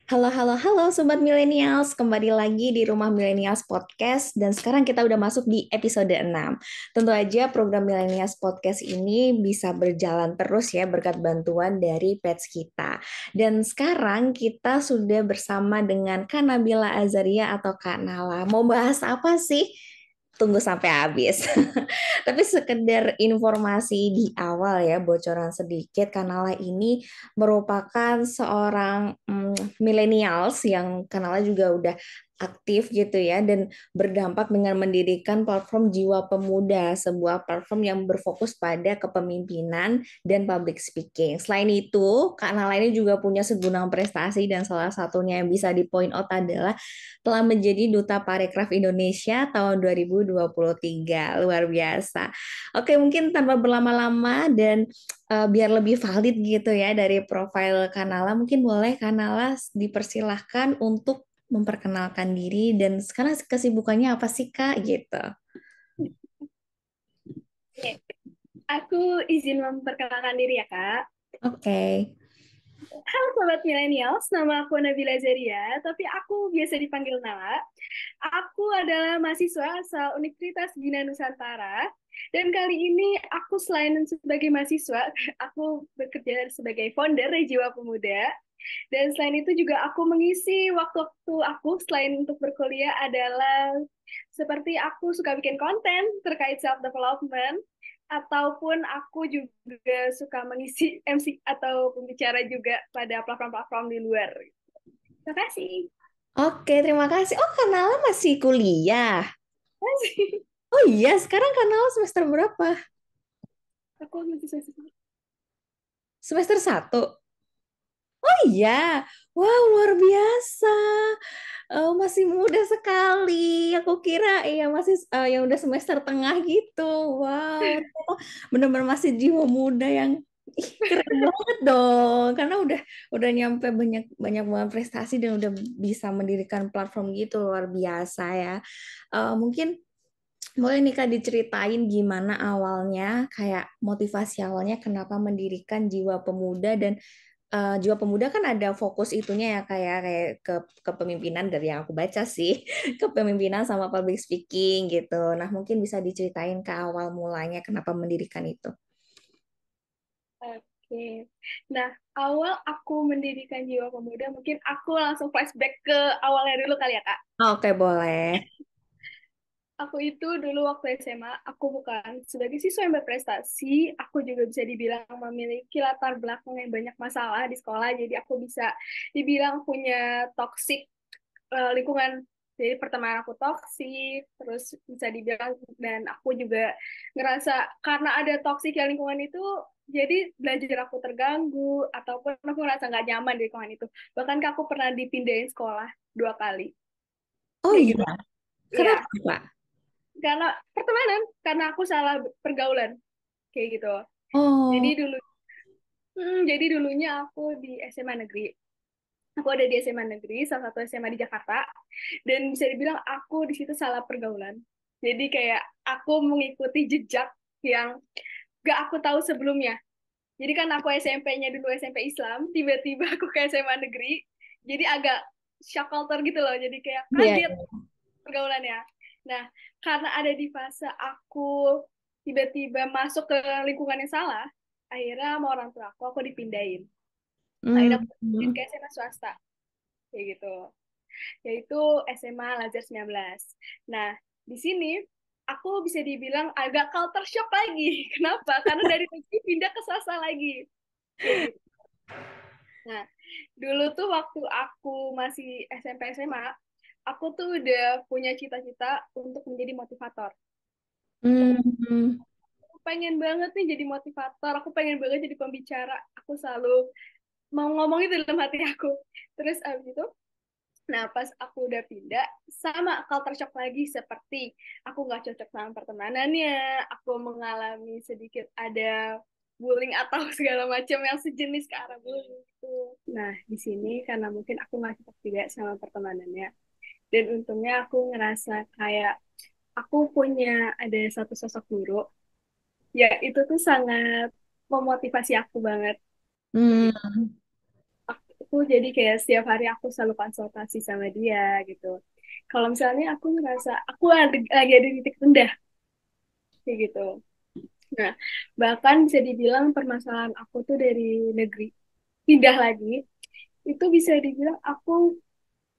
Halo, halo, halo Sobat Millennials, kembali lagi di Rumah Millennials Podcast dan sekarang kita udah masuk di episode 6. Tentu aja program Millennials Podcast ini bisa berjalan terus ya berkat bantuan dari pets kita. Dan sekarang kita sudah bersama dengan Kak Nabila Azaria atau Kak Nala. Mau bahas apa sih? Tunggu sampai habis. Tapi sekedar informasi di awal ya, bocoran sedikit, Kanala ini merupakan seorang millennials yang kanalnya juga udah aktif gitu ya dan berdampak dengan mendirikan platform Jiwa Pemuda, sebuah platform yang berfokus pada kepemimpinan dan public speaking. Selain itu, Kak Nala ini juga punya segudang prestasi dan salah satunya yang bisa di point out adalah telah menjadi Duta Parekraf Indonesia tahun 2023. Luar biasa. Oke, mungkin tanpa berlama-lama dan biar lebih valid gitu ya dari profil Kanala, mungkin boleh Kanala dipersilahkan untuk memperkenalkan diri dan sekarang kesibukannya apa sih Kak gitu. Oke, aku izin memperkenalkan diri ya, Kak. Oke. Halo Sobat Millennials, nama aku Nabila Zaria, tapi aku biasa dipanggil Nala. Aku adalah mahasiswa asal Universitas Bina Nusantara, dan kali ini aku selain sebagai mahasiswa, aku bekerja sebagai founder Jiwa Pemuda. Dan selain itu juga aku mengisi waktu-waktu aku selain untuk berkuliah adalah seperti aku suka bikin konten terkait self development ataupun aku juga suka mengisi MC atau pembicara juga pada platform-platform di luar. Terima kasih. Oke, terima kasih. Oh, Kanala masih kuliah. Terima kasih. Oh iya, sekarang Kanala semester berapa? Aku masih selesai. Semester satu. Oh iya, wow luar biasa. Masih muda sekali. Aku kira ya masih yang udah semester tengah gitu. Wow, ternyata benar-benar masih jiwa muda yang keren banget dong. Karena udah nyampe banyak banyak banget prestasi dan udah bisa mendirikan platform gitu luar biasa ya. Mungkin boleh nih Kak diceritain gimana awalnya, kayak motivasi awalnya kenapa mendirikan Jiwa Pemuda dan Jiwa Pemuda kan ada fokus itunya ya kayak ke kepemimpinan dari yang aku baca sih, kepemimpinan sama public speaking gitu. Nah, mungkin bisa diceritain ke awal mulanya kenapa mendirikan itu. Oke. Nah, awal aku mendirikan Jiwa Pemuda, mungkin aku langsung flashback ke awalnya dulu kali ya, Kak. Oke, boleh. Aku itu dulu waktu SMA, aku bukan sebagai siswa yang berprestasi, aku juga bisa dibilang memiliki latar belakang yang banyak masalah di sekolah, jadi aku bisa dibilang punya toxic lingkungan. Jadi pertemanan aku toksik, terus bisa dibilang, dan aku juga ngerasa karena ada toksik ya lingkungan itu, jadi belajar aku terganggu, ataupun aku ngerasa nggak nyaman di lingkungan itu. Bahkan aku pernah dipindahin sekolah 2 kali, Oh kayak iya, gitu. kenapa Iya, Pak? karena pertemanan, karena aku salah pergaulan kayak gitu. Jadi Oh, dulu jadi dulunya aku di SMA negeri. Aku ada di SMA negeri, salah satu SMA di Jakarta, dan bisa dibilang aku di situ salah pergaulan. Jadi kayak aku mengikuti jejak yang gak aku tahu sebelumnya. Jadi kan aku SMP-nya dulu SMP Islam, tiba-tiba aku ke SMA negeri, jadi agak shock culture gitu loh, jadi kayak iya. kaget pergaulannya. Nah, karena ada di fase aku tiba-tiba masuk ke lingkungan yang salah, akhirnya sama orang tua aku dipindahin. Akhirnya aku dipindahin Hmm. ke SMA swasta, kayak gitu. Yaitu SMA Lazar 19. Nah, di sini aku bisa dibilang agak culture shock lagi. Kenapa? Karena dari negeri pindah ke swasta lagi. Kayak gitu. Nah, dulu tuh waktu aku masih SMP SMA, aku tuh udah punya cita-cita untuk menjadi motivator. Untuk Hmm. aku pengen banget nih jadi motivator, aku pengen banget jadi pembicara. Aku selalu mau ngomong itu dalam hati aku. Terus abis itu, nah pas aku udah pindah, sama culture shock lagi seperti aku nggak cocok sama pertemanannya, aku mengalami sedikit ada bullying atau segala macam yang sejenis ke arah bullying itu. Nah, di sini karena mungkin aku nggak cocok juga sama pertemanannya, dan untungnya aku ngerasa kayak aku punya ada satu sosok guru, ya itu tuh sangat memotivasi aku banget. Hmm. Aku jadi kayak setiap hari aku selalu konsultasi sama dia gitu. Kalau misalnya aku ngerasa aku lagi ada di titik rendah kayak gitu. Nah, bahkan bisa dibilang permasalahan aku tuh dari negeri pindah lagi, itu bisa dibilang aku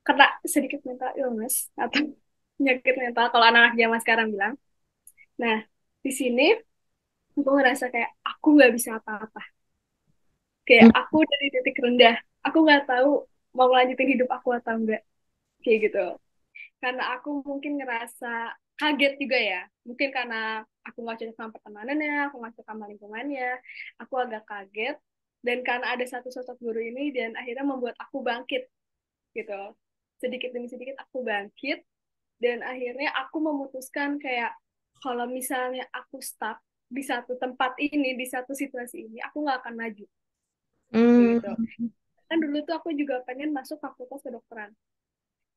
kena sedikit mental illness atau penyakit mental kalau anak-anak zaman sekarang bilang. Nah, di sini aku ngerasa kayak aku nggak bisa apa-apa. Kayak aku dari titik rendah, aku nggak tahu mau lanjutin hidup aku atau enggak kayak gitu. Karena aku mungkin ngerasa kaget juga ya. Mungkin karena aku nggak cocok sama pertemanannya, aku nggak cocok sama lingkungannya, aku agak kaget. Dan karena ada satu sosok guru ini dan akhirnya membuat aku bangkit gitu. Sedikit demi sedikit aku bangkit dan akhirnya aku memutuskan kayak kalau misalnya aku stuck di satu tempat ini, di satu situasi ini, aku nggak akan maju kayak Hmm, gitu. Kan dulu tuh aku juga pengen masuk fakultas kedokteran.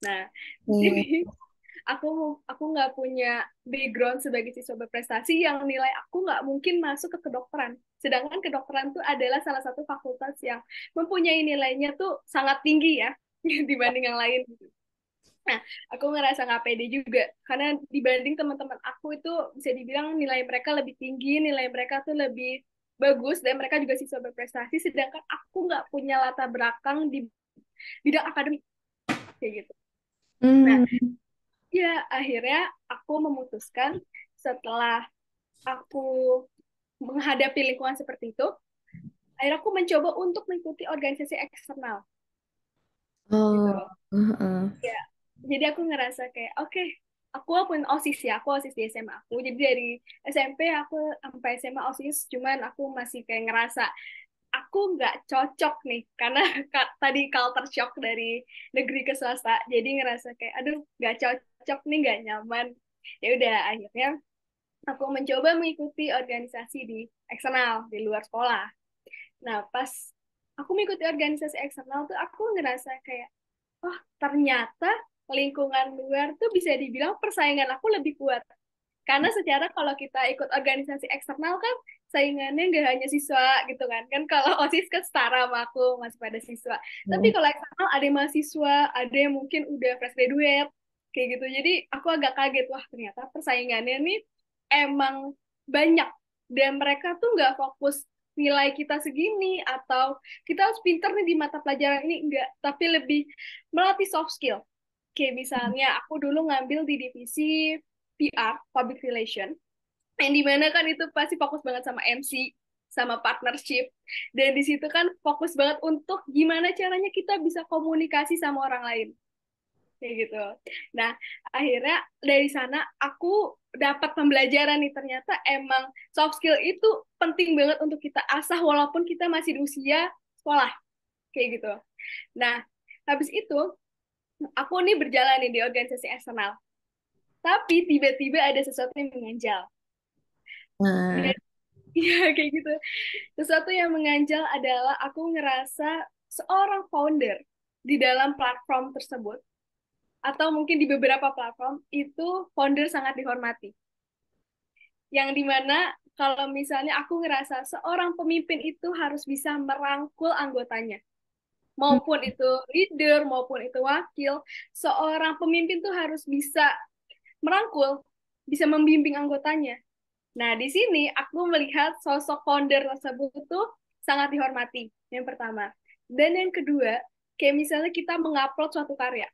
Nah, di oke. sini aku aku nggak punya background sebagai siswa berprestasi yang nilai aku nggak mungkin masuk ke kedokteran. Sedangkan kedokteran tuh adalah salah satu fakultas yang mempunyai nilainya tuh sangat tinggi ya dibanding yang lain. Nah, aku ngerasa nggak pede juga karena dibanding teman-teman aku itu bisa dibilang nilai mereka lebih tinggi, nilai mereka tuh lebih bagus dan mereka juga siswa berprestasi, sedangkan aku nggak punya latar belakang di bidang akademik kayak gitu. Nah, Hmm. ya akhirnya aku memutuskan setelah aku menghadapi lingkungan seperti itu, akhirnya aku mencoba untuk mengikuti organisasi eksternal gitu. Oh, heeh. Ya, jadi aku ngerasa kayak oke, okay, aku walaupun OSIS ya, aku OSIS di SMA aku. Jadi dari SMP aku sampai SMA OSIS, cuman aku masih kayak ngerasa aku nggak cocok nih karena tadi culture shock dari negeri ke swasta. Jadi ngerasa kayak aduh nggak cocok nih, nggak nyaman. Ya udah akhirnya aku mencoba mengikuti organisasi di eksternal di luar sekolah. Nah, pas aku mengikuti organisasi eksternal tuh aku ngerasa kayak oh ternyata lingkungan luar tuh bisa dibilang persaingan aku lebih kuat. Karena secara kalau kita ikut organisasi eksternal kan saingannya nggak hanya siswa gitu kan. Kan kalau OSIS kan setara sama aku, masih pada siswa. Tapi kalau eksternal ada yang mahasiswa, ada yang mungkin udah fresh graduate, kayak gitu. Jadi aku agak kaget, wah ternyata persaingannya nih emang banyak. Dan mereka tuh nggak fokus nilai kita segini atau kita harus pinter nih di mata pelajaran ini, enggak. Tapi lebih melatih soft skill. Kayak misalnya aku dulu ngambil di divisi PR, Public Relation, yang dimana kan itu pasti fokus banget sama MC, sama partnership, dan di situ kan fokus banget untuk gimana caranya kita bisa komunikasi sama orang lain, kayak gitu. Nah, akhirnya dari sana aku dapat pembelajaran nih, ternyata emang soft skill itu penting banget untuk kita asah walaupun kita masih di usia sekolah, kayak gitu. Nah, habis itu aku nih berjalan nih di organisasi eksternal. Tapi tiba-tiba ada sesuatu yang mengganjal. Nah, Dan ya kayak gitu. Sesuatu yang mengganjal adalah aku ngerasa seorang founder di dalam platform tersebut atau mungkin di beberapa platform itu founder sangat dihormati. Yang dimana kalau misalnya aku ngerasa seorang pemimpin itu harus bisa merangkul anggotanya. Maupun itu leader, maupun itu wakil, seorang pemimpin tuh harus bisa merangkul, bisa membimbing anggotanya. Nah, di sini aku melihat sosok founder tersebut tuh sangat dihormati, yang pertama. Dan yang kedua, kayak misalnya kita mengupload suatu karya.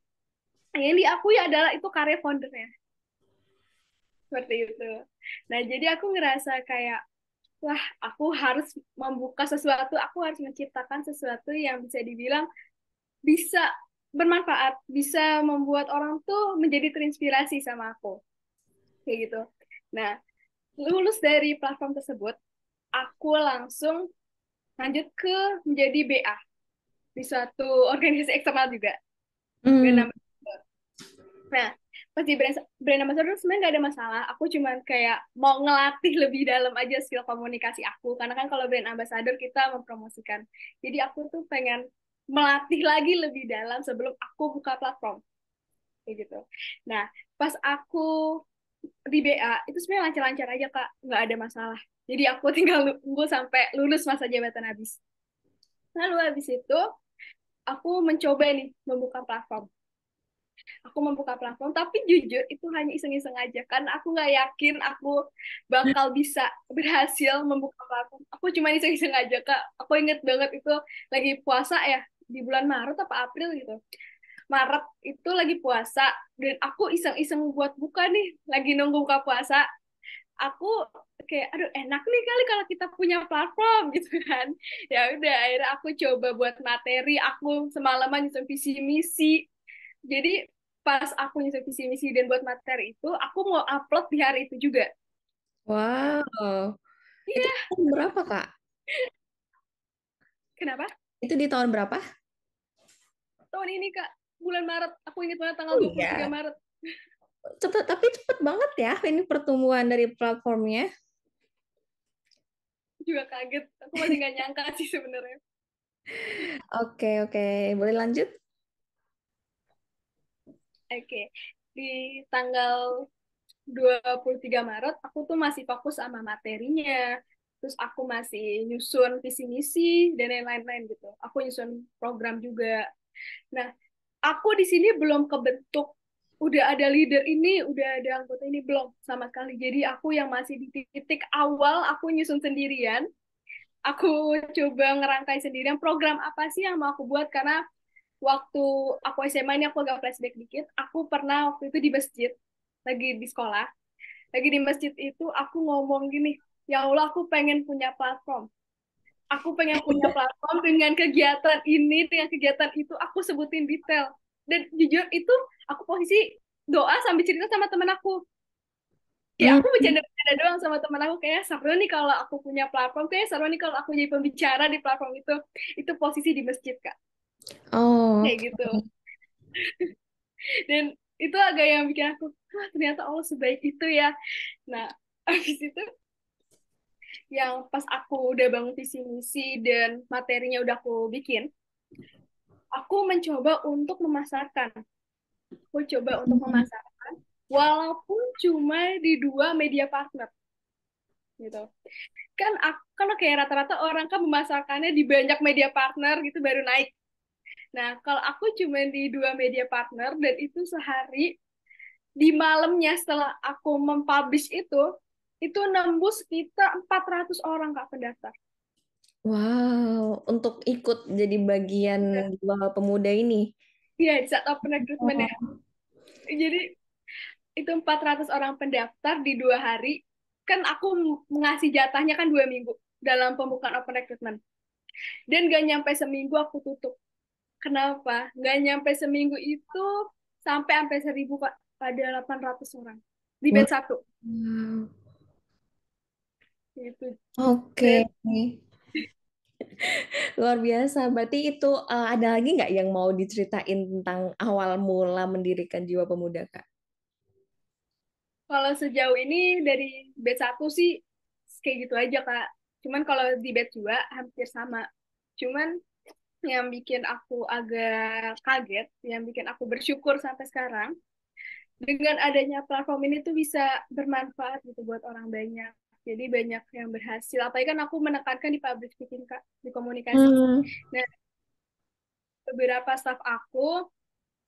Yang diakui adalah itu karya foundernya. Seperti itu. Nah, jadi aku ngerasa kayak, wah, aku harus membuka sesuatu, aku harus menciptakan sesuatu yang bisa dibilang bisa bermanfaat, bisa membuat orang tuh menjadi terinspirasi sama aku. Kayak gitu. Nah, lulus dari platform tersebut, aku langsung lanjut ke menjadi BA di suatu organisasi eksternal juga, hmm, brand ambassador. Nah, pas di brand ambassador sebenarnya nggak ada masalah. Aku cuman kayak mau ngelatih lebih dalam aja skill komunikasi aku. Karena kan kalau brand ambassador kita mempromosikan. Jadi aku tuh pengen melatih lagi lebih dalam sebelum aku buka platform. Kayak gitu. Nah, pas aku di BA itu sebenarnya lancar-lancar aja Kak, nggak ada masalah. Jadi aku tinggal nunggu sampai lulus masa jabatan habis. Lalu habis itu aku mencoba nih membuka platform. Aku membuka platform, tapi jujur itu hanya iseng-iseng aja. Karena aku nggak yakin aku bakal bisa berhasil membuka platform. Aku cuma iseng-iseng aja, Kak. Aku inget banget itu lagi puasa ya, di bulan Maret apa April gitu. Maret itu lagi puasa, dan aku iseng-iseng buat buka nih, lagi nunggu buka puasa. Aku kayak, aduh enak nih kali kalau kita punya platform gitu kan. Ya udah, akhirnya aku coba buat materi, aku semalaman nyusun visi misi. Jadi pas aku nyusun visi misi dan buat materi itu, aku mau upload di hari itu juga. Nah, Wow. Itu iya, tahun berapa, Kak? kenapa? Itu di tahun berapa? Tahun ini Kak, bulan Maret, aku ingat banget tanggal Oh 23 iya, Maret. cepet, tapi cepet banget ya ini pertumbuhan dari platformnya. Juga kaget, aku masih nggak nyangka sih sebenarnya. Oke, oke. Boleh lanjut? Oke, di tanggal 23 Maret, aku tuh masih fokus sama materinya. Terus aku masih nyusun visi misi dan lain-lain gitu. Aku nyusun program juga. Nah, aku di sini belum kebentuk, udah ada leader ini, udah ada anggota ini, belum sama sekali. Jadi aku yang masih di titik awal, aku nyusun sendirian. Aku coba ngerangkai sendirian program apa sih yang mau aku buat, karena waktu aku SMA ini, aku agak flashback dikit, aku pernah waktu itu di masjid, lagi di sekolah, lagi di masjid itu aku ngomong gini, ya Allah aku pengen punya platform. Aku pengen punya platform dengan kegiatan ini, dengan kegiatan itu, aku sebutin detail. Dan jujur itu aku posisi doa sambil cerita sama temen aku. Kayak Hmm. aku bercanda-bercanda doang sama temen aku, kayak seru nih kalau aku punya platform, kayak seru nih kalau aku jadi pembicara di platform itu. Itu posisi di masjid, Kak. Oh, Kayak gitu. oke. Dan itu agak yang bikin aku, wah ternyata Allah sebaik itu ya. Nah, habis itu yang pas aku udah bangun visi misi dan materinya udah aku bikin, aku mencoba untuk memasarkan. Aku coba untuk memasarkan, walaupun cuma di dua media partner, gitu. Kan kayak rata-rata orang kan memasarkannya di banyak media partner gitu baru naik. Nah, kalau aku cuma di dua media partner, dan itu sehari, di malamnya setelah aku mempublish itu nembus kita 400 orang Kak pendaftar. Wow, untuk ikut jadi bagian Jiwa Pemuda ini. Iya, di saat open recruitment ya. Oh. Jadi itu 400 orang pendaftar di 2 hari. Kan aku ngasih jatahnya kan 2 minggu dalam pembukaan open recruitment. Dan gak nyampe seminggu aku tutup. Kenapa? Gak nyampe seminggu itu sampai 1.000 Kak. Ada 800 orang di Wow. batch satu. Gitu. Oke, Dan luar biasa. Berarti itu ada lagi nggak yang mau diceritain tentang awal mula mendirikan Jiwa Pemuda, Kak? kalau sejauh ini dari batch satu sih kayak gitu aja Kak. Cuman kalau di batch 2 hampir sama. Cuman yang bikin aku agak kaget, yang bikin aku bersyukur sampai sekarang, dengan adanya platform ini tuh bisa bermanfaat gitu buat orang banyak. Jadi banyak yang berhasil. Apalagi kan aku menekankan di public speaking Kak, di komunikasi. Hmm. Nah, beberapa staff aku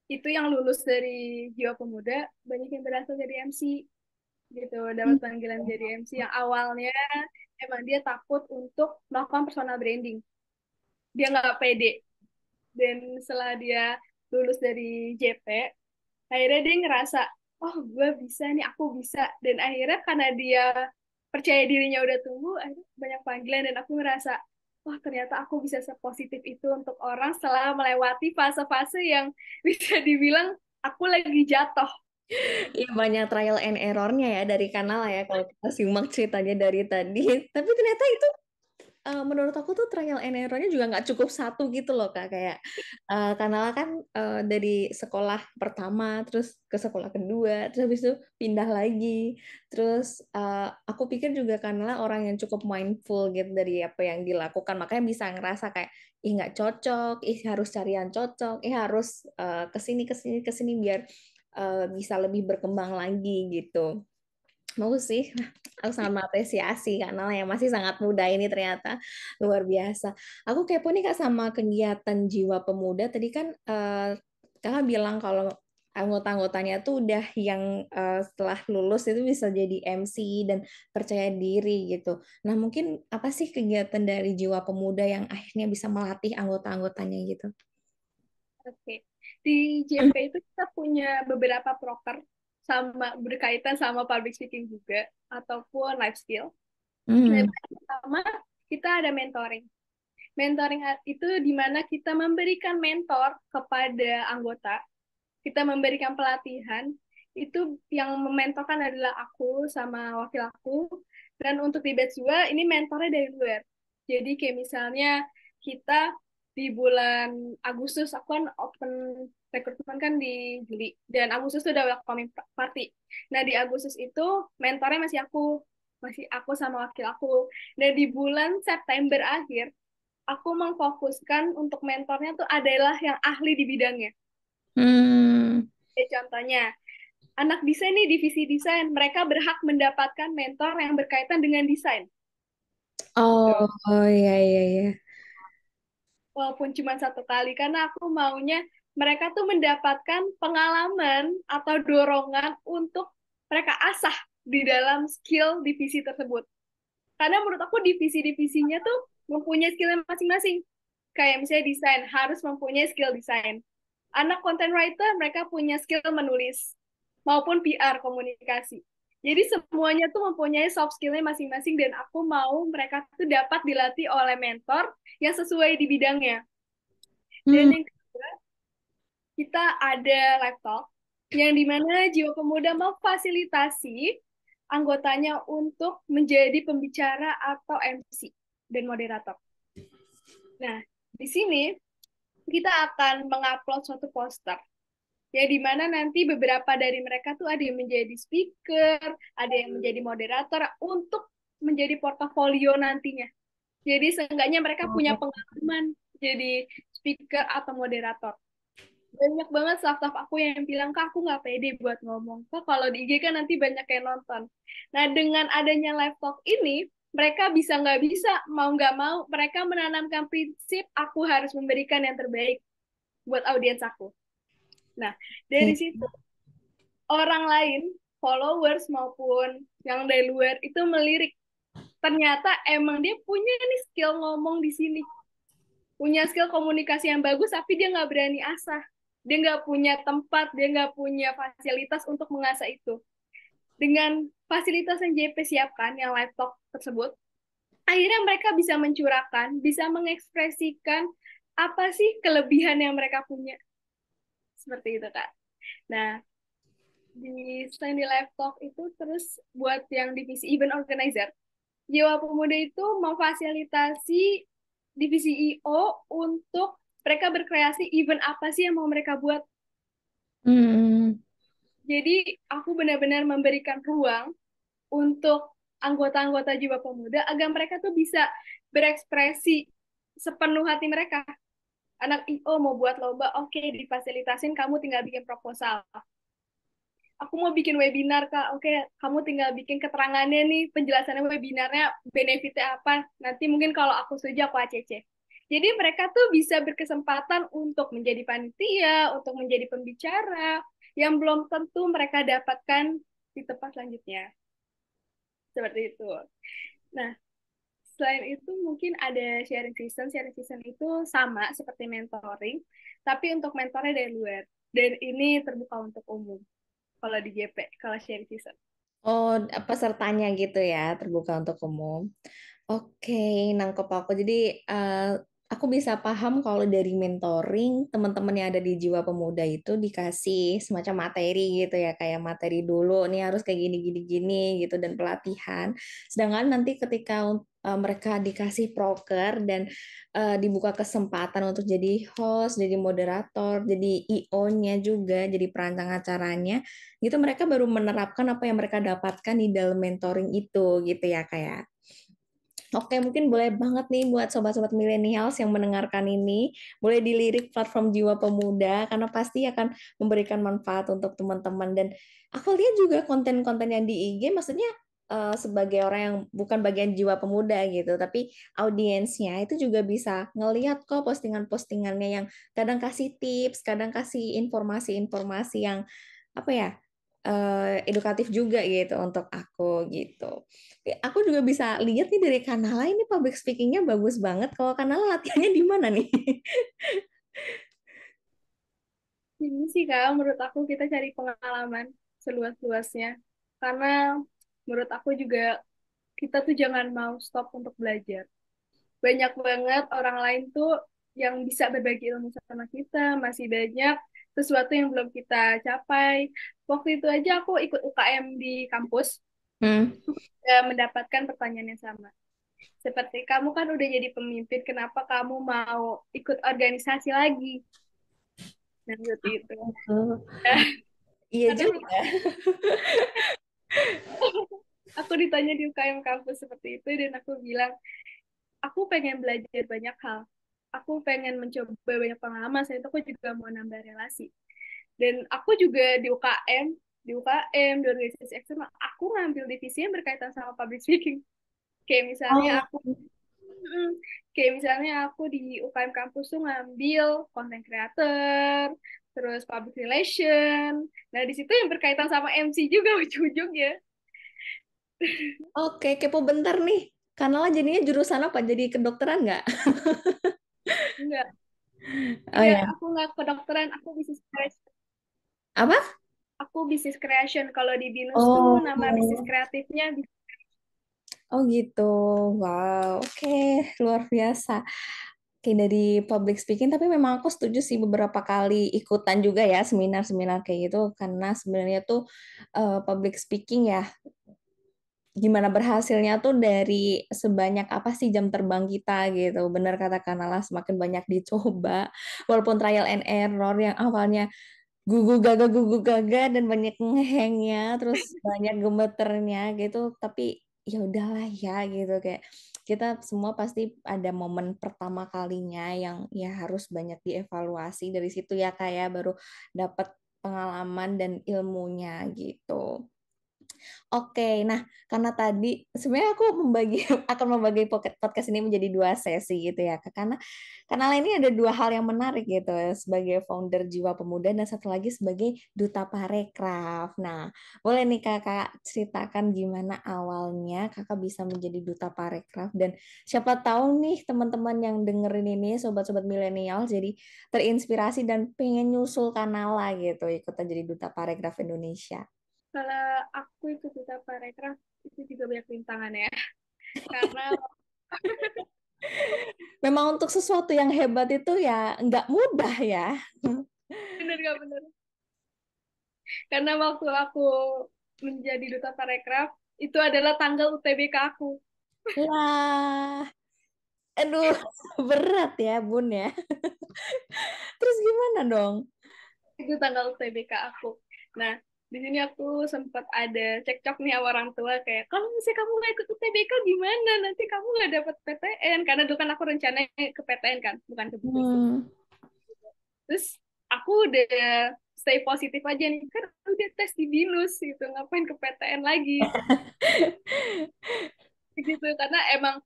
itu yang lulus dari Jiwa Pemuda, banyak yang berhasil jadi MC gitu, dapat panggilan jadi MC yang awalnya emang dia takut untuk melakukan personal branding. Dia nggak pede. Dan setelah dia lulus dari JP, akhirnya dia ngerasa, oh gue bisa nih, aku bisa. Dan akhirnya karena dia percaya dirinya udah tumbuh, akhirnya banyak panggilan, dan aku ngerasa, wah ternyata aku bisa sepositif itu untuk orang setelah melewati fase-fase yang bisa dibilang aku lagi jatuh. Iya, banyak trial and error-nya ya dari kanal ya kalau kita simak ceritanya dari tadi. Tapi ternyata itu menurut aku tuh trial and error-nya juga nggak cukup satu gitu loh Kak. Kayak kanal kan dari sekolah pertama, terus ke sekolah kedua, terus habis itu pindah lagi. Terus aku pikir juga kanal orang yang cukup mindful gitu dari apa yang dilakukan. Makanya bisa ngerasa kayak, ih nggak cocok, ih harus cari yang cocok, ih harus kesini, kesini, kesini biar bisa lebih berkembang lagi gitu. mau sih. Aku sangat mengapresiasi karena yang masih sangat muda ini ternyata luar biasa. Aku kepo nih Kak sama kegiatan Jiwa Pemuda. Tadi kan Kakak bilang kalau anggota-anggotanya tuh udah yang setelah lulus itu bisa jadi MC dan percaya diri gitu. Nah, mungkin apa sih kegiatan dari Jiwa Pemuda yang akhirnya bisa melatih anggota-anggotanya gitu? Oke. Di JP itu kita punya beberapa proker sama berkaitan sama public speaking juga ataupun life skill. Nah, Hmm. yang pertama kita ada mentoring. Mentoring itu di mana kita memberikan mentor kepada anggota, kita memberikan pelatihan. Itu yang mementorkan adalah aku sama wakil aku. Dan untuk di batch 2, ini mentornya dari luar. Jadi kayak misalnya kita di bulan Agustus, aku kan open recruitment kan di Juli. Dan Agustus itu udah welcoming party. Nah, di Agustus itu mentornya masih aku sama wakil aku. Dan di bulan September akhir, aku mengfokuskan untuk mentornya tuh adalah yang ahli di bidangnya. Hmm. Contohnya, anak desain nih, divisi desain, mereka berhak mendapatkan mentor yang berkaitan dengan desain. Oh, Gitu. oh iya iya iya. Walaupun cuma satu kali, karena aku maunya mereka tuh mendapatkan pengalaman atau dorongan untuk mereka asah di dalam skill divisi tersebut. Karena menurut aku divisi-divisinya tuh mempunyai skill masing-masing. Kayak misalnya desain, harus mempunyai skill desain. Anak content writer, mereka punya skill menulis, maupun PR, komunikasi. Jadi semuanya tuh mempunyai soft skillnya masing-masing dan aku mau mereka tuh dapat dilatih oleh mentor yang sesuai di bidangnya. Hmm. Dan yang kedua, kita ada live talk yang dimana Jiwa Pemuda memfasilitasi anggotanya untuk menjadi pembicara atau MC dan moderator. Nah, di sini kita akan mengupload suatu poster ya di mana nanti beberapa dari mereka tuh ada yang menjadi speaker, ada yang menjadi moderator untuk menjadi portofolio nantinya. Jadi seenggaknya mereka punya pengalaman jadi speaker atau moderator. Banyak banget staff-staff aku yang bilang, Kak, aku nggak pede buat ngomong. Kak, kalau di IG kan nanti banyak yang nonton. Nah, dengan adanya live talk ini, mereka bisa nggak bisa, mau nggak mau, mereka menanamkan prinsip, aku harus memberikan yang terbaik buat audiens aku. Nah, dari Oke. situ, orang lain, followers maupun yang dari luar, itu melirik. Ternyata emang dia punya nih skill ngomong di sini. Punya skill komunikasi yang bagus, tapi dia nggak berani asah. Dia nggak punya tempat, dia nggak punya fasilitas untuk mengasah itu. Dengan fasilitas yang JP siapkan, yang live talk tersebut, akhirnya mereka bisa mencurahkan, bisa mengekspresikan apa sih kelebihan yang mereka punya. Seperti itu, Kak. Nah, selain di live talk itu, terus buat yang divisi event organizer, Jiwa Pemuda itu memfasilitasi divisi IO untuk mereka berkreasi event apa sih yang mau mereka buat. Hmm. Jadi aku benar-benar memberikan ruang untuk anggota-anggota Jiwa Pemuda agar mereka tuh bisa berekspresi sepenuh hati mereka. Anak IO mau buat lomba, oke, difasilitasin, kamu tinggal bikin proposal. Aku mau bikin webinar, Kak. Oke, kamu tinggal bikin keterangannya nih, penjelasannya webinarnya, benefitnya apa. Nanti mungkin kalau aku setuju, aku ACC. Jadi mereka tuh bisa berkesempatan untuk menjadi panitia, untuk menjadi pembicara, yang belum tentu mereka dapatkan di tempat selanjutnya. Seperti itu. Nah, selain itu mungkin ada sharing season. Sharing season itu sama seperti mentoring, tapi untuk mentornya dari luar. Dan ini terbuka untuk umum kalau di JP, kalau sharing season. Oh, pesertanya gitu ya, terbuka untuk umum. Oke, nangkep aku. Jadi aku bisa paham kalau dari mentoring teman-teman yang ada di Jiwa Pemuda itu dikasih semacam materi gitu ya, kayak materi dulu nih harus kayak gini gini gini gitu dan pelatihan. Sedangkan nanti ketika mereka dikasih proker dan dibuka kesempatan untuk jadi host, jadi moderator, jadi IO-nya juga, jadi perancang acaranya, gitu mereka baru menerapkan apa yang mereka dapatkan di dalam mentoring itu gitu ya kayak. Oke, mungkin boleh banget nih buat sobat-sobat milenials yang mendengarkan ini, boleh dilirik platform Jiwa Pemuda karena pasti akan memberikan manfaat untuk teman-teman. Dan aku lihat juga konten-konten yang di IG, maksudnya sebagai orang yang bukan bagian Jiwa Pemuda gitu, tapi audiensnya itu juga bisa ngeliat kok postingan-postingannya yang kadang kasih tips, kadang kasih informasi-informasi yang apa ya, edukatif juga gitu untuk aku gitu. Aku juga bisa lihat nih dari Kanala ini public speakingnya bagus banget. Kalau Kanala latihannya di mana nih? Ini sih Kak, menurut aku kita cari pengalaman seluas-luasnya. Karena menurut aku juga kita tuh jangan mau stop untuk belajar. Banyak banget orang lain tuh yang bisa berbagi ilmu sama kita, masih banyak sesuatu yang belum kita capai. Waktu itu aja aku ikut UKM di kampus, Hmm. mendapatkan pertanyaan yang sama. Seperti kamu kan udah jadi pemimpin, kenapa kamu mau ikut organisasi lagi? Nah, seperti itu. Oh, iya Karena juga. aku ditanya di UKM kampus seperti itu dan aku bilang, aku pengen belajar banyak hal. Aku pengen mencoba banyak pengalaman, saya itu aku juga mau nambah relasi. Dan aku juga di organisasi eksternal, aku ngambil divisi yang berkaitan sama public speaking. Kayak misalnya Oh, aku, mm, kayak misalnya aku di UKM kampus tuh ngambil content creator, terus public relation. Nah, di situ yang berkaitan sama MC juga ujung-ujungnya. oke, kepo bentar nih. Kanala jadinya jurusan apa? Jadi kedokteran nggak? Enggak, Oh ya. aku nggak kedokteran, aku bisnis creation. Apa? Aku bisnis creation. Kalau di BINUS tuh nama bisnis Oh, kreatifnya oh gitu. Wow, oke, luar biasa. Oke, dari public speaking, tapi memang aku setuju sih beberapa kali ikutan juga ya seminar-seminar kayak gitu, karena sebenarnya tuh public speaking ya, gimana berhasilnya tuh dari sebanyak apa sih jam terbang kita gitu. Bener kata Kanala, semakin banyak dicoba, walaupun trial and error yang awalnya gugu gaga dan banyak ngehengnya, terus banyak gemeternya gitu, tapi ya udahlah ya gitu, kayak kita semua pasti ada momen pertama kalinya yang ya harus banyak dievaluasi dari situ ya kayak baru dapat pengalaman dan ilmunya gitu. Oke, nah karena tadi sebenarnya aku akan membagi podcast ini menjadi dua sesi gitu ya, Kak. Karena ini ada dua hal yang menarik gitu ya, sebagai founder Jiwa Pemuda dan satu lagi sebagai duta parekraf. Nah, boleh nih Kakak ceritakan gimana awalnya Kakak bisa menjadi duta parekraf dan siapa tahu nih teman-teman yang dengerin ini sobat-sobat milenial jadi terinspirasi dan pengen nyusul Kanala gitu ikutan jadi duta parekraf Indonesia. kalau aku ikut duta parekraf itu juga banyak rintangan ya. Karena Memang untuk sesuatu yang hebat itu ya nggak mudah ya. bener gak bener? Karena waktu aku menjadi duta parekraf itu adalah tanggal UTBK aku. Lah, aduh, berat ya Bun ya. Terus gimana dong? Itu tanggal UTBK aku. Nah, di sini aku sempat ada cekcok nih sama orang tua kayak kalau misalnya kamu nggak ikut UTBK gimana nanti kamu nggak dapat PTN karena dulu kan aku rencananya ke PTN kan bukan ke BINUS. Hmm. Terus aku udah stay positif aja nih kan udah tes di BINUS gitu ngapain ke PTN lagi gitu karena emang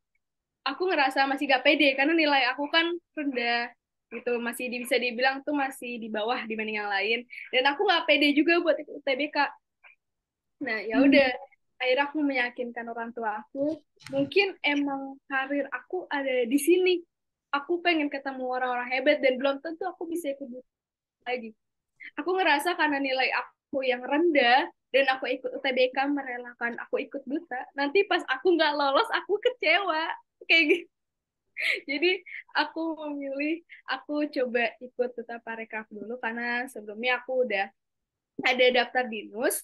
aku ngerasa masih gak pede karena nilai aku kan rendah gitu masih bisa dibilang tuh masih di bawah dibanding yang lain dan aku nggak pede juga buat ikut UTBK. Nah ya udah akhirnya aku meyakinkan orang tua aku mungkin emang karir aku ada di sini, aku pengen ketemu orang-orang hebat dan belum tentu aku bisa ikut lagi. Aku ngerasa karena nilai aku yang rendah dan aku ikut UTBK merelakan aku ikut duta, nanti pas aku nggak lolos aku kecewa kayak gitu. Jadi aku memilih aku coba ikut duta parekraf dulu karena sebelumnya aku udah ada daftar BINUS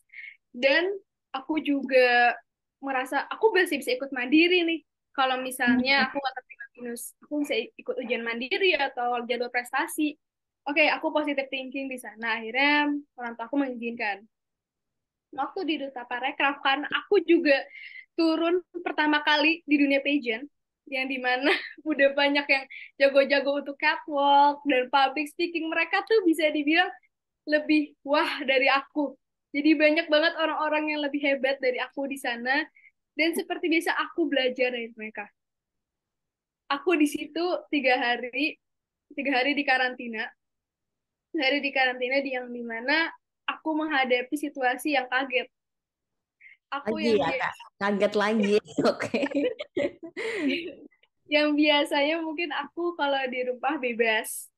dan aku juga merasa aku masih bisa ikut mandiri nih. Kalau misalnya aku nggak terima BINUS, aku bisa ikut ujian mandiri atau jalur prestasi. Oke, aku positive thinking di sana. Akhirnya orang tua aku mengizinkan. Waktu di Duta Parekraf kan aku juga turun pertama kali di dunia pageant, yang dimana udah banyak yang jago-jago untuk catwalk dan public speaking. Mereka tuh bisa dibilang lebih wah dari aku. Jadi banyak banget orang-orang yang lebih hebat dari aku di sana. Dan seperti biasa aku belajar dari mereka. Aku di situ 3 hari, 3 hari di karantina. 3 hari di karantina di yang dimana aku menghadapi situasi yang kaget. Aku Lagi yang ya, Kak. Kaget lagi. Oke. yang biasanya mungkin aku kalau di rumah bebas,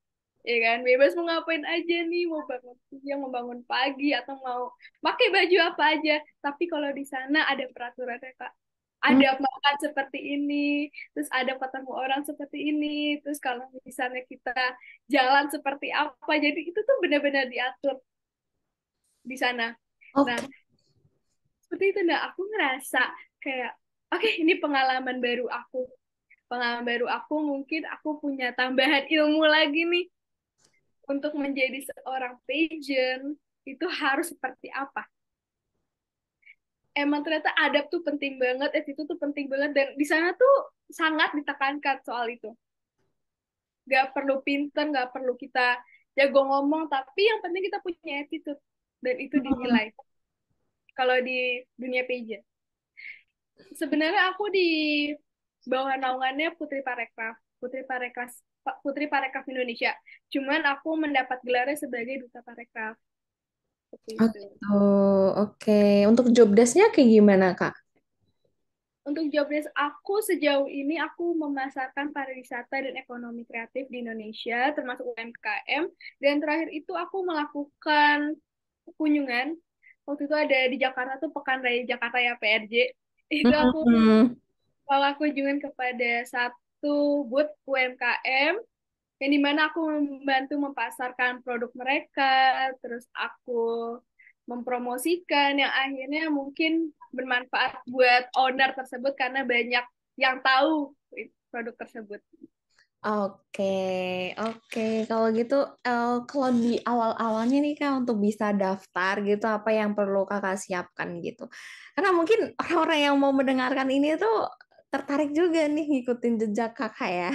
ya kan, bebas mau ngapain aja nih, mau bangun siang, mau bangun pagi, atau mau pakai baju apa aja. Tapi kalau di sana ada peraturannya, Kak. Hmm. Ada makan seperti ini, terus ada ketemu orang seperti ini, terus kalau misalnya kita jalan seperti apa, jadi itu tuh benar-benar diatur di sana. Nah, Oke. seperti itu. Nah, aku ngerasa kayak, oke, ini pengalaman baru aku, mungkin aku punya tambahan ilmu lagi nih untuk menjadi seorang pageant itu harus seperti apa. Emang ternyata adab tuh penting banget, attitude tuh penting banget, dan di sana tuh sangat ditekankan soal itu. Gak perlu pinter, gak perlu kita jago ngomong, tapi yang penting kita punya attitude, dan itu Hmm. dinilai kalau di dunia pageant. Sebenarnya aku di bawah naungannya Putri Parekraf Indonesia. Cuman aku mendapat gelarnya sebagai duta parekraf seperti Oh, itu. gitu. Oke. Untuk job desk-nya kayak gimana, Kak? Untuk job desk aku sejauh ini aku memasarkan pariwisata dan ekonomi kreatif di Indonesia, termasuk UMKM. Dan terakhir itu aku melakukan kunjungan. Waktu itu ada di Jakarta tuh Pekan Raya Jakarta ya, PRJ. Itu aku Hmm. bawa kunjungan kepada satu booth UMKM yang dimana aku membantu mempasarkan produk mereka, terus aku mempromosikan yang akhirnya mungkin bermanfaat buat owner tersebut karena banyak yang tahu produk tersebut. Oke, oke. Kalau gitu, kalau di awal-awalnya nih Kak, untuk bisa daftar gitu, apa yang perlu Kakak siapkan gitu? Karena mungkin orang-orang yang mau mendengarkan ini tuh tertarik juga nih ngikutin jejak Kakak ya.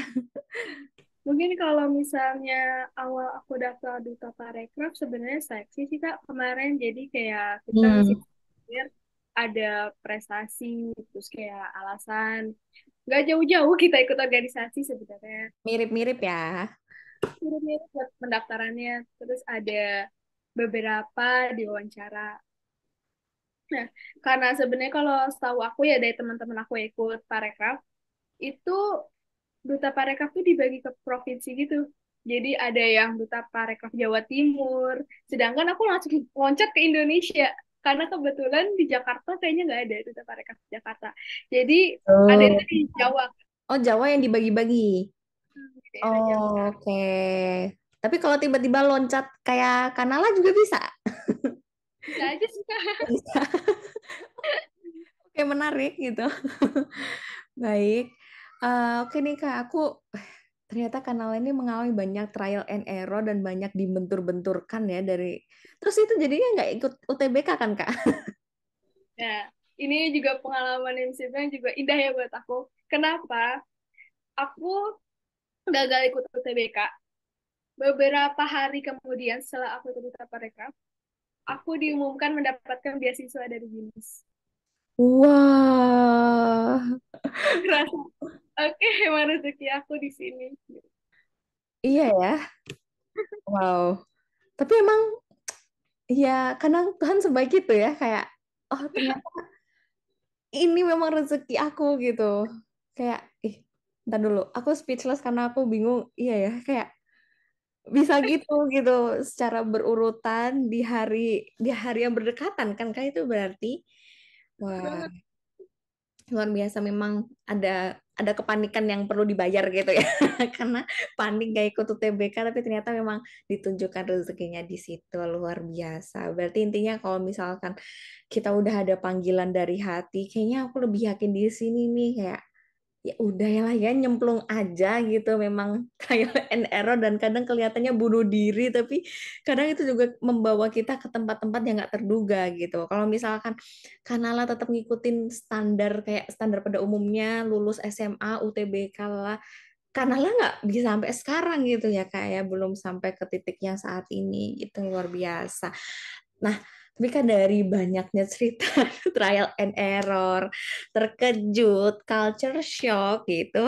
Mungkin kalau misalnya awal aku daftar Duta Parekraf sebenarnya seleksi sih Kak kemarin, jadi kayak kita ngisi Hmm, formulir, ada prestasi, terus kayak alasan. Nggak jauh-jauh kita ikut organisasi sebenarnya. mirip-mirip ya. Mirip-mirip buat pendaftarannya. Terus ada beberapa diwawancara. Nah, karena sebenarnya kalau setahu aku ya dari teman-teman aku yang ikut Parekraf, itu Duta Parekraf tuh dibagi ke provinsi gitu. Jadi ada yang Duta Parekraf Jawa Timur, sedangkan aku langsung loncat ke Indonesia. Karena kebetulan di Jakarta kayaknya nggak ada Duta Parekraf Jakarta. Jadi ada itu Oh, di Jawa. oh Jawa yang dibagi-bagi. Di daerah Jawa. Oke. Tapi kalau tiba-tiba loncat kayak Kanala juga bisa. Bisa aja sih, Kak. Bisa. Oke, menarik gitu. Baik. Oke nih Kak, aku ternyata kanal ini mengalami banyak trial and error dan banyak dibentur-benturkan ya dari. Terus itu jadinya nggak ikut UTBK kan Kak? Nah, ini juga pengalaman yang sebenarnya juga indah ya buat aku. Kenapa? Aku gagal ikut UTBK. Beberapa hari kemudian setelah aku ikut Duta Parekraf, aku diumumkan mendapatkan beasiswa dari BINUS. Wah, Aku ngerasa, oke, emang rezeki aku di sini. iya ya. Wow. Tapi emang ya kadang Tuhan sebaik itu ya kayak oh ternyata ini memang rezeki aku gitu. Kayak ntar dulu, aku speechless karena aku bingung. Iya ya, kayak bisa gitu gitu secara berurutan di hari yang berdekatan kan Kak itu berarti wah Banget. luar biasa memang ada kepanikan yang perlu dibayar gitu ya karena panik gak ikut UTBK tapi ternyata memang ditunjukkan rezekinya di situ luar biasa berarti intinya kalau misalkan kita udah ada panggilan dari hati kayaknya aku lebih yakin di sini nih kayak ya udah ya lah ya nyemplung aja gitu, memang trial and error dan kadang kelihatannya bunuh diri tapi kadang itu juga membawa kita ke tempat-tempat yang nggak terduga gitu. Kalau misalkan Kanala tetap ngikutin standar kayak standar pada umumnya, lulus SMA UTBK lah, Kanala nggak bisa sampai sekarang gitu ya, kayak belum sampai ke titik yang saat ini gitu, luar biasa. Nah, tapi kan dari banyaknya cerita trial and error, terkejut, culture shock gitu.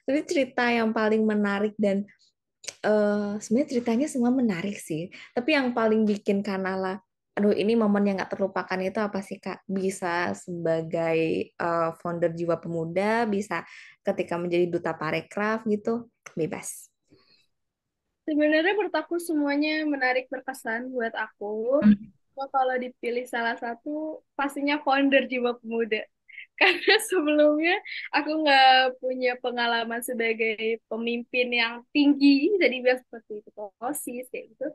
Tapi cerita yang paling menarik dan sebenarnya ceritanya semua menarik sih. Tapi yang paling bikin Kanala, aduh ini momen yang nggak terlupakan itu apa sih Kak? Bisa sebagai founder Jiwa Pemuda, bisa ketika menjadi duta parekraf gitu, bebas. Sebenarnya menurut aku semuanya menarik berkesan buat aku. So, kalau dipilih salah satu, pastinya founder Jiwa Pemuda. Karena sebelumnya aku nggak punya pengalaman sebagai pemimpin yang tinggi, jadi biasa seperti itu, OSIS, kayak gitu.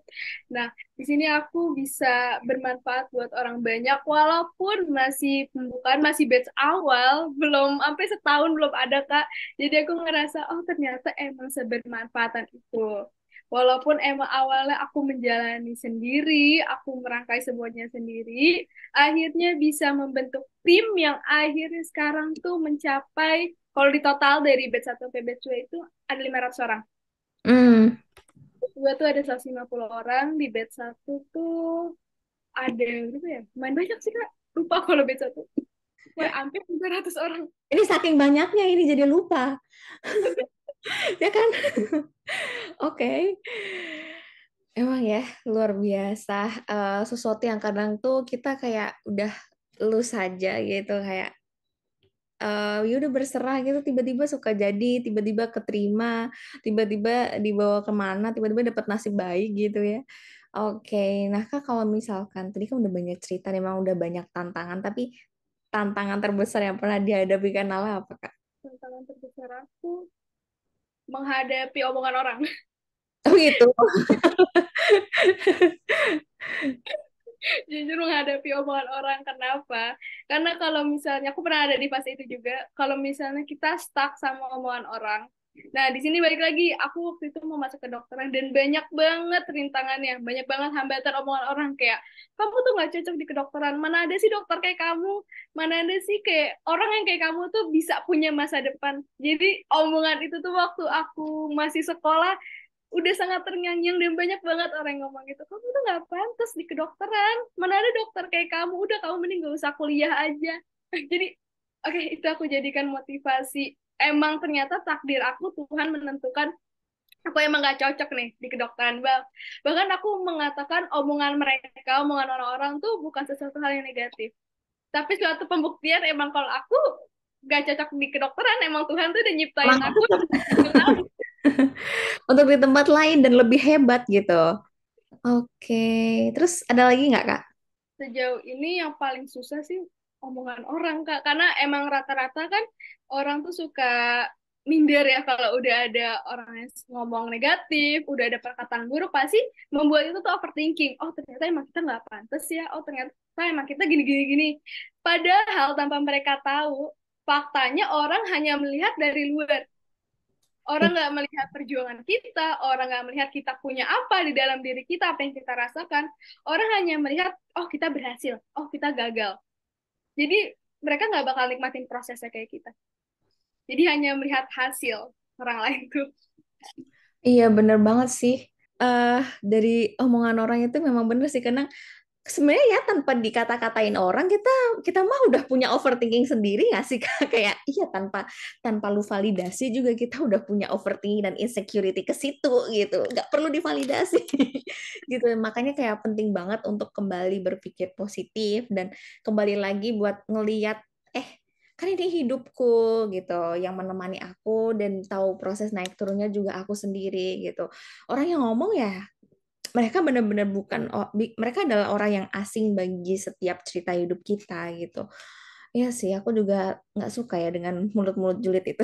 Nah, di sini aku bisa bermanfaat buat orang banyak, walaupun masih pembukaan, masih batch awal, belum sampai setahun belum ada, Kak. Jadi aku ngerasa, oh ternyata emang sebermanfaatan itu. Walaupun emang awalnya aku menjalani sendiri, aku merangkai semuanya sendiri, akhirnya bisa membentuk tim yang akhirnya sekarang tuh mencapai, kalau di total dari batch 1 sampai batch 2 itu ada 500 orang. Hmm. Batch 2 tuh ada 150 orang, di batch 1 tuh ada berapa ya? Lumayan banyak sih Kak. Lupa kalau batch 1. Wah, hampir 300 orang. Ini saking banyaknya ini jadi lupa, ya kan? Oke. Emang ya, luar biasa. Sesuatu yang kadang tuh kita kayak udah lu saja gitu, kayak ya udah berserah gitu, tiba-tiba suka jadi, tiba-tiba keterima, tiba-tiba dibawa kemana, tiba-tiba dapat nasib baik gitu ya. Oke, nah Kak kalau misalkan tadi kan udah banyak cerita, memang udah banyak tantangan, tapi tantangan terbesar yang pernah dihadapi Kanala apa Kak? Tantangan terbesar aku menghadapi omongan orang. Oh gitu. Jujur menghadapi omongan orang. Kenapa? Karena kalau misalnya aku pernah ada di fase itu juga, kalau misalnya kita stuck sama omongan orang. Nah, di sini balik lagi, aku waktu itu mau masuk ke dokteran dan banyak banget rintangannya, banyak banget hambatan omongan orang kayak kamu tuh nggak cocok di kedokteran. Mana ada sih dokter kayak kamu? Mana ada sih kayak orang yang kayak kamu tuh bisa punya masa depan. Jadi omongan itu tuh waktu aku masih sekolah udah sangat terngiang-ngiang dan banyak banget orang yang ngomong gitu, kamu tuh nggak pantas di kedokteran, mana ada dokter kayak kamu, udah kamu mending gak usah kuliah aja. Jadi oke, itu aku jadikan motivasi, emang ternyata takdir aku, Tuhan menentukan aku emang gak cocok nih di kedokteran. Bahkan aku mengatakan omongan mereka, omongan orang-orang tuh bukan sesuatu hal yang negatif, tapi suatu pembuktian emang kalau aku gak cocok di kedokteran, emang Tuhan tuh udah nyiptain Emang aku untuk di tempat lain dan lebih hebat gitu. Oke, terus ada lagi nggak Kak? sejauh ini yang paling susah sih omongan orang Kak, karena emang rata-rata kan orang tuh suka minder ya kalau udah ada orang yang ngomong negatif, udah ada perkataan buruk, pasti membuat itu tuh overthinking. Oh ternyata emang kita nggak pantas ya, oh ternyata emang kita gini-gini gini. Padahal tanpa mereka tahu, faktanya orang hanya melihat dari luar. Orang nggak melihat perjuangan kita, orang nggak melihat kita punya apa di dalam diri kita, apa yang kita rasakan. Orang hanya melihat, oh kita berhasil, oh kita gagal. Jadi mereka nggak bakal nikmatin prosesnya kayak kita. Jadi hanya melihat hasil orang lain tuh. Iya bener banget sih. Dari omongan orang itu memang bener sih, karena sebenarnya ya tanpa dikata-katain orang, kita kita mah udah punya overthinking sendiri nggak sih Kak? Kayak iya, tanpa tanpa lu validasi juga kita udah punya overthinking dan insecurity ke situ gitu, nggak perlu divalidasi gitu. Makanya kayak penting banget untuk kembali berpikir positif dan kembali lagi buat ngeliat, eh kan ini hidupku gitu, yang menemani aku dan tahu proses naik turunnya juga aku sendiri gitu. Orang yang ngomong ya mereka benar-benar bukan, mereka adalah orang yang asing bagi setiap cerita hidup kita gitu. Iya sih, aku juga nggak suka ya dengan mulut-mulut julid itu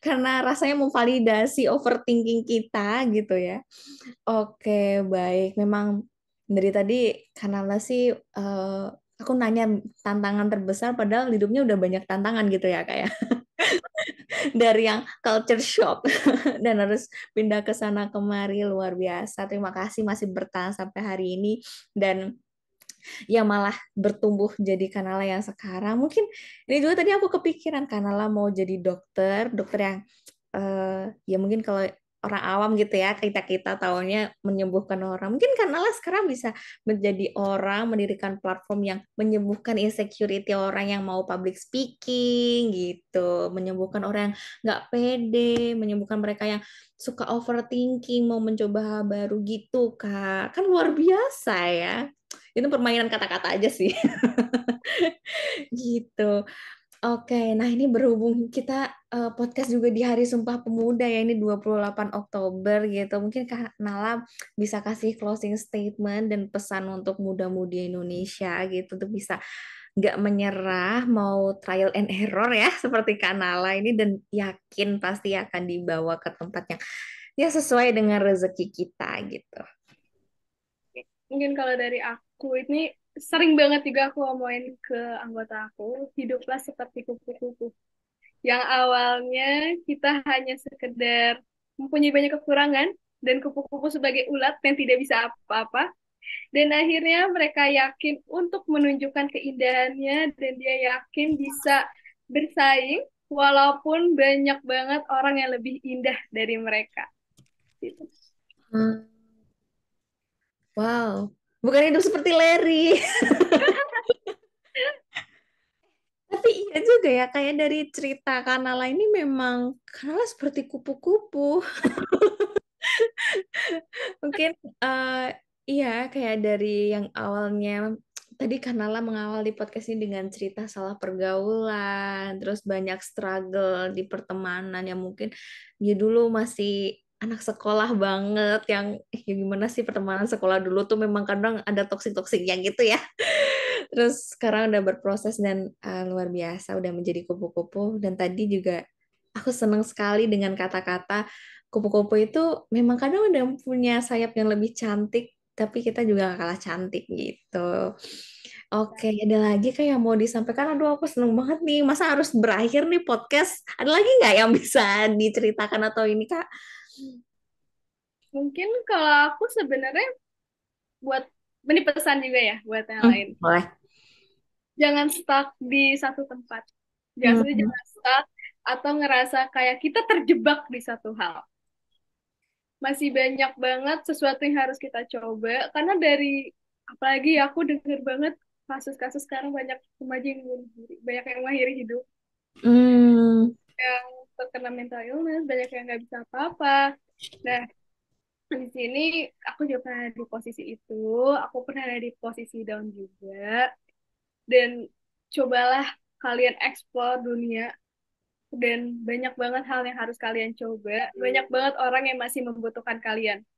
karena rasanya memvalidasi overthinking kita gitu ya. Oke, baik. Memang dari tadi Kanala sih aku nanya tantangan terbesar padahal hidupnya udah banyak tantangan gitu ya kayak dari yang culture shock dan harus pindah ke sana kemari luar biasa. Terima kasih masih bertahan sampai hari ini dan ya malah bertumbuh jadi Kanala yang sekarang. Mungkin ini juga tadi aku kepikiran Kanala mau jadi dokter, dokter yang ya mungkin kalau orang awam gitu ya kita tahunya menyembuhkan orang. Mungkin Kanala sekarang bisa menjadi orang mendirikan platform yang menyembuhkan insecurity orang yang mau public speaking gitu, menyembuhkan orang yang nggak pede, menyembuhkan mereka yang suka overthinking, mau mencoba hal baru gitu, Kak. Kan luar biasa ya. Itu permainan kata-kata aja sih. Gitu. Oke, nah ini berhubung kita podcast juga di Hari Sumpah Pemuda ya, ini 28 Oktober gitu. Mungkin Kak Nala bisa kasih closing statement dan pesan untuk muda-mudi Indonesia gitu tuh bisa nggak menyerah, mau trial and error ya seperti Kak Nala ini dan yakin pasti akan dibawa ke tempat yang ya sesuai dengan rezeki kita gitu. Mungkin kalau dari aku ini sering banget juga aku ngomongin ke anggota aku, hiduplah seperti kupu-kupu. Yang awalnya kita hanya sekedar mempunyai banyak kekurangan dan kupu-kupu sebagai ulat yang tidak bisa apa-apa. Dan akhirnya mereka yakin untuk menunjukkan keindahannya dan dia yakin bisa bersaing walaupun banyak banget orang yang lebih indah dari mereka. Gitu. Hmm, wow, bukan hidup seperti Larry. Tapi iya juga ya, kayak dari cerita Kanala ini memang Kanala seperti kupu-kupu. Mungkin iya kayak dari yang awalnya tadi Kanala mengawal di podcast ini dengan cerita salah pergaulan, terus banyak struggle di pertemanan yang mungkin ya dulu masih anak sekolah banget yang ya gimana sih pertemanan sekolah dulu tuh memang kadang ada toksik-toksiknya gitu ya. Terus sekarang udah berproses dan luar biasa udah menjadi kupu-kupu dan tadi juga aku senang sekali dengan kata-kata kupu-kupu itu memang kadang udah punya sayap yang lebih cantik tapi kita juga gak kalah cantik gitu. Oke, ada lagi kayak yang mau disampaikan? Aduh, aku seneng banget nih. Masa harus berakhir nih podcast? Ada lagi nggak yang bisa diceritakan atau ini, Kak? Mungkin kalau aku sebenarnya buat ini pesan juga ya buat yang lain. Boleh. Jangan stuck di satu tempat. Hmm. Jangan stuck atau ngerasa kayak kita terjebak di satu hal. Masih banyak banget sesuatu yang harus kita coba karena dari apalagi aku denger banget kasus-kasus sekarang banyak remaja yang bunuh diri, banyak yang mengakhiri hidup, Hmm. yang terkena mental illness, banyak yang nggak bisa apa-apa. Nah, di sini aku juga pernah ada di posisi itu, aku pernah ada di posisi down juga, dan cobalah kalian explore dunia dan banyak banget hal yang harus kalian coba, banyak banget orang yang masih membutuhkan kalian.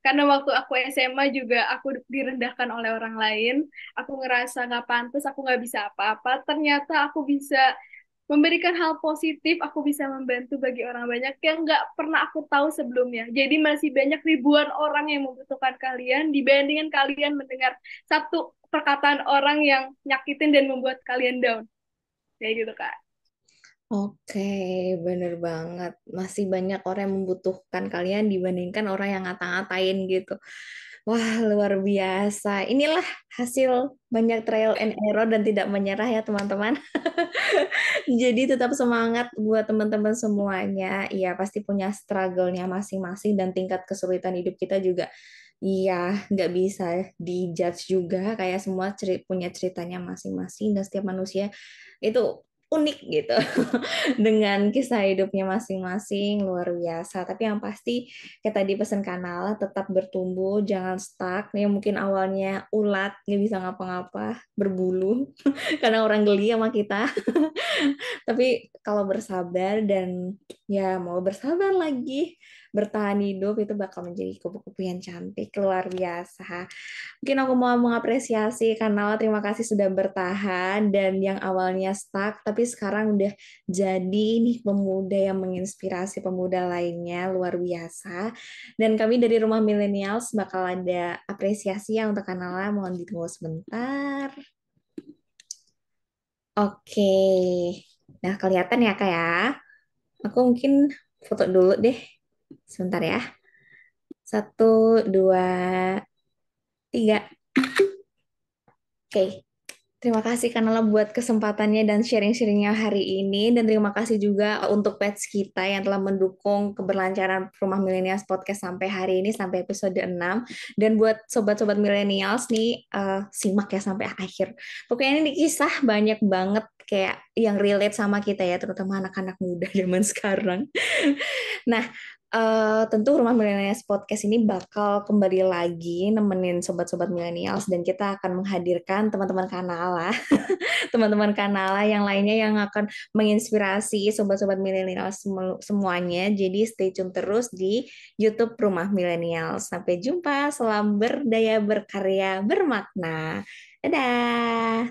Karena waktu aku SMA juga aku direndahkan oleh orang lain, aku ngerasa nggak pantas, aku nggak bisa apa-apa. Ternyata aku bisa memberikan hal positif, aku bisa membantu bagi orang banyak yang nggak pernah aku tahu sebelumnya. Jadi masih banyak ribuan orang yang membutuhkan kalian dibandingkan kalian mendengar satu perkataan orang yang nyakitin dan membuat kalian down. Kayak gitu, Kak. Oke, bener banget. Masih banyak orang yang membutuhkan kalian dibandingkan orang yang ngata-ngatain gitu. Wah, luar biasa. Inilah hasil banyak trial and error dan tidak menyerah ya, teman-teman. Jadi tetap semangat buat teman-teman semuanya. Iya, pasti punya struggle-nya masing-masing dan tingkat kesulitan hidup kita juga. Iya, nggak bisa dijudge juga. Kayak semua punya ceritanya masing-masing dan setiap manusia itu unik gitu dengan kisah hidupnya masing-masing luar biasa. Tapi yang pasti kayak tadi pesan Kanal tetap bertumbuh, jangan stuck. Yang mungkin awalnya ulat nggak bisa ngapa-ngapa, berbulu karena orang geli sama kita. Tapi kalau bersabar dan ya mau bersabar lagi, bertahan hidup itu bakal menjadi kupu-kupu yang cantik, luar biasa. Mungkin aku mau mengapresiasi Kanal, terima kasih sudah bertahan dan yang awalnya stuck, tapi sekarang udah jadi nih pemuda yang menginspirasi pemuda lainnya, luar biasa. Dan kami dari Rumah Millennials bakal ada apresiasi ya untuk Kanal, mohon ditunggu sebentar. Oke. Nah, kelihatan ya, Kak ya. Aku mungkin foto dulu deh. Sebentar ya. Satu, dua, tiga. Oke. Terima kasih Kanala buat kesempatannya dan sharing-sharingnya hari ini. Dan terima kasih juga untuk pets kita yang telah mendukung keberlancaran Rumah Milenials Podcast sampai hari ini, sampai episode 6. Dan buat sobat-sobat milenials nih, simak ya sampai akhir. Pokoknya ini kisah banyak banget kayak yang relate sama kita ya, terutama anak-anak muda zaman sekarang. Nah, tentu Rumah Milenials Podcast ini bakal kembali lagi nemenin sobat-sobat milenials dan kita akan menghadirkan teman-teman kanala, teman-teman kanala yang lainnya yang akan menginspirasi sobat-sobat milenials semuanya. Jadi stay tune terus di YouTube Rumah Milenials. Sampai jumpa, salam berdaya, berkarya, bermakna. Dadah.